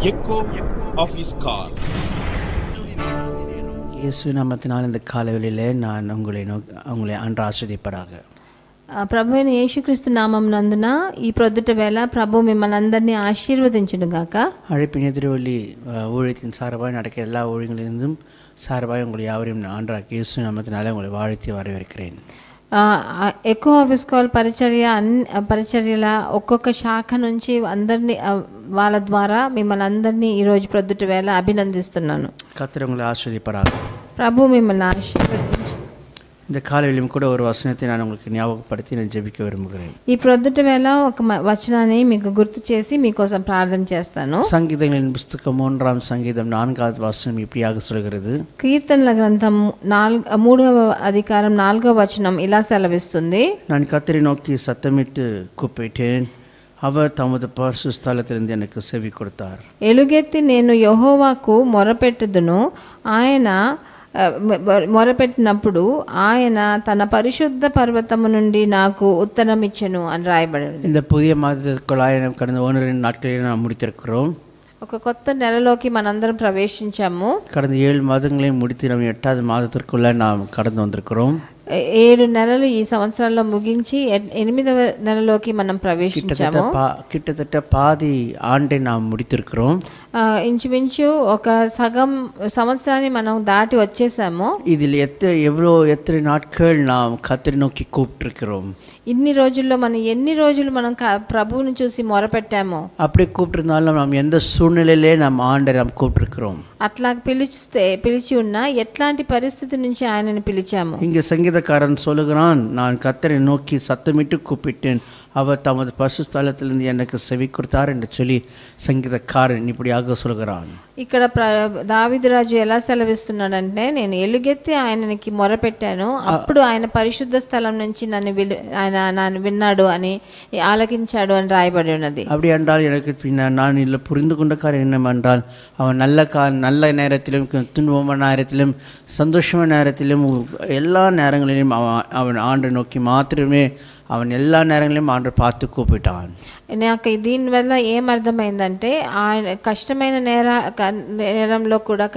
echo of his call. இயேசு நாமத்தினால் இந்த காலையிலே நான் உங்களை அன்று ஆசிர்வதிப்பதாக. ప్రభు అయిన యేసుక్రీస్తు నామం నందున ఈ ప్రొద్దుట వేళ ప్రభు మిమ్మల్ని అందరినీ ఆశీర్వదించును గాక. அழைப்பின் எதிரொலி ஊழியத்தின் சார்பாக நடக்கிற எல்லா ஊழியங்களிலிருந்தும் சார்பாக உங்களை யாவரையும் ஆண்டவராகிய இயேசு நாமத்தினாலே உங்களை வாழ்த்தி வரவேற்கிறேன். ఎక్కువ ఆఫీస్ కాల్ పరిచర్యల ఒక్కొక్క శాఖ నుంచి అందరినీ వాళ్ళ ద్వారా మిమ్మల్ని అందరినీ ఈరోజు ప్రొద్దుట వేళ అభినందిస్తున్నాను. கர்த்தர் உங்களை ஆசீர்வதிப்பாராக. ప్రభు మిమ్మల్ని ఆశీర్వదించి இந்த காலையிலும் கூட ஒரு வசனத்தை நான் உங்களுக்கு ஞாபகப்படுத்தி நான் ஜெபிக்க விரும்புகிறேன். ఈ ప్రొద్దుట వేళ ఒక వచనాన్ని మీకు గుర్తు చేసి మీకోసం ప్రార్థన చేస్తాను. சங்கீதங்களின் புஸ்தகம் 3ஆம் சங்கீதம் 4வது வசனம் இப்படியாக சொல்கிறது. కీర్తనల గ్రంథం 3వ అధికారం 4వ వచనం ఇలా సెలవిస్తుంది. நான் கர்த்தரை நோக்கி சத்தமிட்டு கூப்பிட்டேன், அவர் தமது பரிசுத்த ஸ்தலத்திலிருந்து எனக்கு செவி கொடுத்தார். ఎలుగెత్తి నేను యెహోవాకు మొరపెట్టుదును, ఆయన మొరపెట్టినప్పుడు ఆయన తన పరిశుద్ధ పర్వతము నుండి నాకు ఉత్తరం ఇచ్చెను అని రాయబడింది. இந்த புதிய மாதத்திற்குள்ளாக கடந்த 1-2 நாட்களில் நாம் முடித்திருக்கிறோம். ఒక కొత్త నెలలోకి మనందరం ప్రవేశించాము. கடந்த 7 மாதங்களையும் முடித்து நம்ம 8வது மாதத்திற்குள்ள நாம் கடந்து வந்திருக்கிறோம். 7 నెలలు ఈ సంవత్సరంలో ముగించి 8వ నెలలోకి మనం ప్రవేశించాము. கிட்டத்தட்ட பாதி ஆண்டை நாம் முடித்திருக்கிறோம். ఇంచుమించు ఒక సగం సంవత్సరాన్ని మనం దాటి వచ్చేసాము. இதில் எத்தனை நாட்கள் நாம் கர்த்தரை நோக்கி கூப்பிட்டிருக்கிறோம். ఇన్ని రోజుల్లో మనం ఎన్ని రోజులు మనం ప్రభువుని చూసి మొరపెట్టాము. அப்படி கூப்பிட்டிருந்தாலும் நாம் எந்த சூழ்நிலையிலே நாம் ஆண்டை நாம் கூப்பிட்டிருக்கிறோம். అట్లా పిలిచి ఉన్నా ఎట్లాంటి పరిస్థితి నుంచి ఆయనని పిలిచాము. இங்கே சங்கீதக்காரன் சொல்லுகிறான், நான் கர்த்தரை நோக்கி சத்தமிட்டு கூப்பிட்டேன், அவர் தமது பரிசுத்த ஸ்தலத்திலிருந்து எனக்கு செவி கொடுத்தார் என்று சொல்லி சங்கீதக்காரன் இப்படியாக சொல்கிறான். ఇక్కడ దావీదు రాజు ఎలా సెలవిస్తున్నాడంటే, నేను ఎలుగెత్తి ఆయనకి మొరపెట్టాను, అప్పుడు ఆయన పరిశుద్ధ స్థలం నుంచి నన్ను విన్నాడు అని ఆలకించాడు అని రాయబడి ఉన్నది. அப்படி என்றால் எனக்கு நான் இல்லை புரிந்து கொண்ட காரியம் என்னவென்றால், அவன் நல்ல நேரத்திலும் துன்பமான நேரத்திலும் சந்தோஷமான நேரத்திலும் எல்லா நேரங்களிலும் அவன் ஆண்டை நோக்கி மாத்திரமே அவன் எல்லா நேரங்களிலும் ஆண்டு பார்த்து கூப்பிட்டான். నాకు దీనివల్ల ఏమర్థమైందంటే, ఆయన కష్టమైన నేరంలో కూడా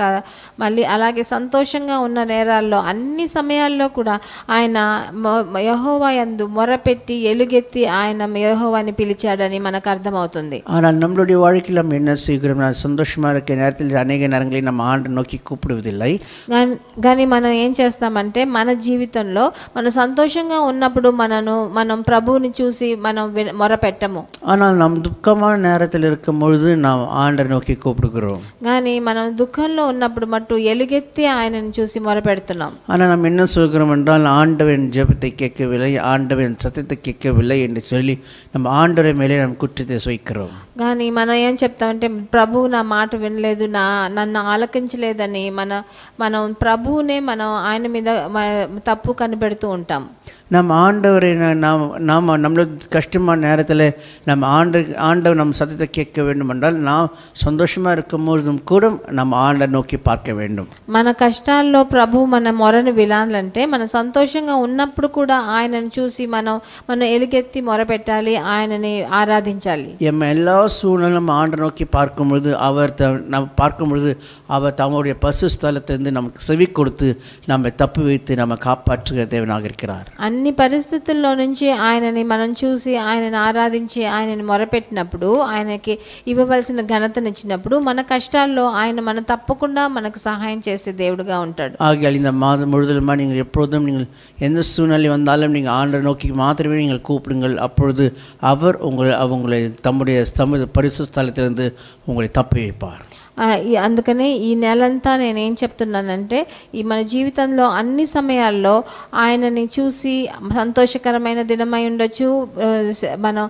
మళ్ళీ అలాగే సంతోషంగా ఉన్న నేరాల్లో అన్ని సమయాల్లో కూడా ఆయన యెహోవా యందు మొరపెట్టి ఎలుగెత్తి ఆయన యెహోవాని పిలిచాడని మనకు అర్థమవుతుంది. ஆனால் நம்மளுடைய வாழ்க்கையில் நம்ம என்ன செய்கிறோம், நான் சந்தோஷமாக இருக்க நேரத்தில் அநேக நேரங்களில் நம்ம ஆண்டை நோக்கி கூப்பிடுவதில்லை. కానీ మనం ఏం చేస్తామంటే, మన జీవితంలో మనం సంతోషంగా ఉన్నప్పుడు మనం ప్రభువుని చూసి మనం మొరపెట్టము. ஆனால் நாம் துக்கமான நேரத்தில் இருக்கும் பொழுது நாம் ஆண்டை நோக்கி கூப்பிடுகிறோம். కానీ మనం దుఃఖంలో ఉన్నప్పుడు మట్టు ఎలుగెత్తి ఆయనను చూసి మొరపెడుతున్నాం. ஆனால் நாம் என்ன சொல்கிறோம் என்றால், ஆண்டவன் ஜெபத்தை கேட்கவில்லை, ஆண்டவன் சத்தத்தை கேட்கவில்லை என்று சொல்லி நம்ம ஆண்டவரை மேலே நாம் குற்றத்தை சுமத்துகிறோம். కానీ మనం ఏం చెప్తామంటే, ప్రభువు నా మాట వినలేదు, నన్ను ఆలకించలేదని మనం ప్రభువునే మనం ఆయన మీద తప్పు కనిపెడుతూ ఉంటాం. நம்ம ஆண்டவரை நாம் நம்மளுக்கு கஷ்டமான நேரத்தில் நம்ம ஆண்டவர் நம்ம சத்தத்தை கேட்க வேண்டும் என்றால், நாம் சந்தோஷமாக இருக்கும் பொழுதும் கூட நம்ம ஆண்டை நோக்கி பார்க்க வேண்டும். మన కష్టాల్లో ప్రభు మన మొరను వినాలంటే, మన సంతోషంగా ఉన్నప్పుడు కూడా ఆయనను చూసి మనం ఎలుగెత్తి మొరపెట్టాలి, ఆయనని ఆరాధించాలి. எல்லா சூழ்நிலும் ஆண்டை நோக்கி பார்க்கும் பொழுது அவர் தம்முடைய பரிசுத்த ஸ்தலத்திலிருந்து நமக்கு செவி கொடுத்து நம்மை தப்பு வைத்து நம்ம காப்பாற்றுகிற தேவனாக இருக்கிறார். అన్ని పరిస్థితుల్లో నుంచి ఆయనని మనం చూసి ఆయనని ఆరాధించి ఆయనని మొరపెట్టినప్పుడు, ఆయనకి ఇవ్వవలసిన ఘనతనిచ్చినప్పుడు, మన కష్టాల్లో ఆయన తప్పకుండా మనకు సహాయం చేసే దేవుడుగా ఉంటాడు. ஆகையால் இந்த மாதம் முழுவதுமா நீங்கள் எப்பொழுதும் நீங்கள் எந்த சூழ்நிலை வந்தாலும் நீங்கள் ஆண்டை நோக்கி மாத்திரமே நீங்கள் கூப்பிடுங்கள். அப்பொழுது அவர் உங்களை தம்முடைய பரிசுத்த ஸ்தலத்திலிருந்து உங்களை தப்பி வைப்பார். అందుకనే ఈ నెలంతా నేనేం చెప్తున్నానంటే, ఈ మన జీవితంలో అన్ని సమయాల్లో ఆయనని చూసి సంతోషకరమైన దినమై ఉండొచ్చు, మనం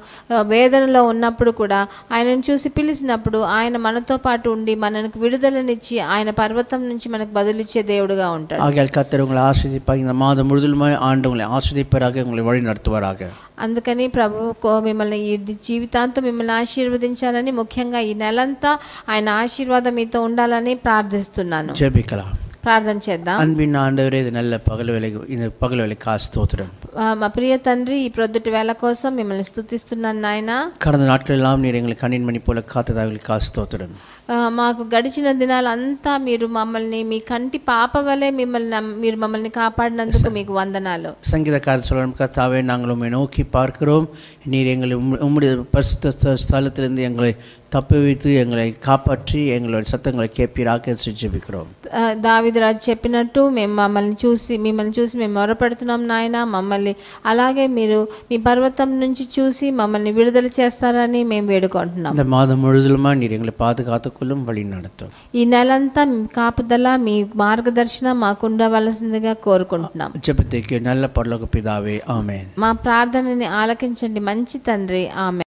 వేదనలో ఉన్నప్పుడు కూడా ఆయనను చూసి పిలిచినప్పుడు ఆయన మనతో పాటు ఉండి మనకు విడుదలనిచ్చి ఆయన పర్వతం నుంచి మనకు బదులిచ్చే దేవుడుగా ఉంటాడు. ஆகையால் கர்த்தர் உங்களை ஆசீர்வதிப்பார். இந்த மாதம் முழுவதுமாய் ஆண்டு உங்களை ஆசீர்வதிப்பாராக, உங்களை வழி நடத்துவாராக. అందుకని ప్రభువు మిమ్మల్ని ఈ జీవితాంతం మిమ్మల్ని ఆశీర్వదించాలని, ముఖ్యంగా ఈ నెలంతా ఆయన ఆశీర్వాదం మీతో ఉండాలని ప్రార్థిస్తున్నాను. ஜெபிக்கலாம். ప్రార్థన చేద్దాం. அன்பின் ஆண்டவரே, இது நல்ல பகல் வேலைக்காக ஸ்தோத்திரம். మా ప్రియ తండ్రి, ఈ ప్రొద్దుటి వేళ కోసం మిమ్మల్ని స్తుతిస్తున్నాను నాయన. கடந்த நாட்களெல்லாம் நீர் எங்களை கண்ணின் மணி போல காத்ததாகளுக்காக ஸ்தோத்திரம். మాకు గడిచిన దినాలంతా మీరు మమ్మల్ని మీ కంటి పాప వలె మీరు మమ్మల్ని కాపాడినందుకు మీకు వందనాలు. சங்கீதக்காரர் சொல்லும், கர்த்தாவே நாங்கள் உம்மை நோக்கி பார்க்கிறோம், நீர் எங்களை உம்முடைய பரிசுத்த ஸ்தலத்திலிருந்து எங்களை తప్పివితూ எங்களை కాపాற்றி எங்களுடைய సత్తங்களை కేపీరాక జెబిக்கிறோம். దావీదు రాజు చెప్పినట్టు మేము మిమ్మల్ని చూసి మేము మొరపెడుతున్నాం నాయన. మమ్మల్ని అలాగే మీరు మీ పర్వతం నుంచి చూసి మమ్మల్ని విడుదల చేస్తారని మేము వేడుకుంటున్నాం. இந்த மாதம் முழுவதுமா நீர் எங்களை பாதுகாத்துக்கொள்ளும், வழி நடத்தும். ఈ నెలంతా మీ కాపుదల, మీ మార్గదర్శనం మాకు ఉండవలసిందిగా కోరుకుంటున్నాం. జెబితే நல்ல పరలోక పితావే, ఆమేన్. మా ప్రార్థనని ఆలకించండి మంచి తండ్రి, ఆమేన్.